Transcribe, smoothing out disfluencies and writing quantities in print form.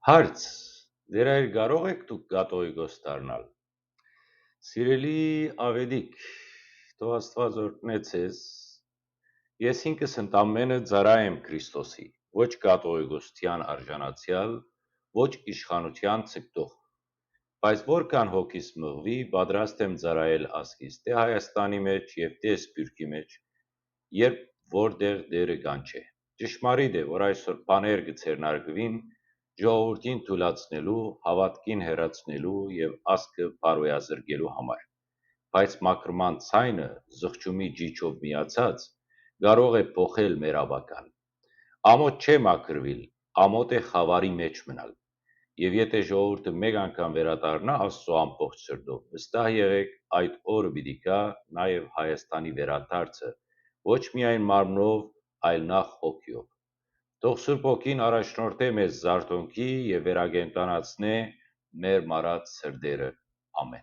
Հարց. Դեր այր կարող եք դուք կաթողիկոս դառնալ։ Սիրելի Ավետիք, թող Աստված օրհնե ձեզ։ Ես ինքս ընդամենը ծառա եմ Քրիստոսի, ոչ կաթողիկոսության արժանացյալ, ոչ իշխանության ցկտող։ Բայց որքան հոգիս մղվի, պատրաստ եմ ծառայել ազգիս, թե Հայաստանի մեջ եւ թե Սփյուռքի մեջ, երբ որտեղ Տերը կանչե։ Ճշմարիտ է, որ այսօր բաներ կցերնարգվին ժողովրդին թույլատնելու, հավատքին հեռացնելու եւ ազգը բարոյազրկելու համար։ Բայց մաքրման ցայնը զղջումի ջիջով միացած կարող է փոխել մեր ավական։ Ամոթ չէ մաքրվել, ամոթ է խավարի մեջ մնալ։ Եվ եթե ժողովուրդը մեկ անգամ վերադառնա Աստծո ամբողջ սրտով, վստահ եղեք, այդ օրը պիտի գա նաև Հայաստանի վերադարձը, ոչ միայն մարմնով, այլ նախ հոգիով։ Թող Սուրբ Հոգին առաջնորդե մեզ զարթոնքի եւ վերակենդանացնե մեր մարած սրտերը։ Ամեն։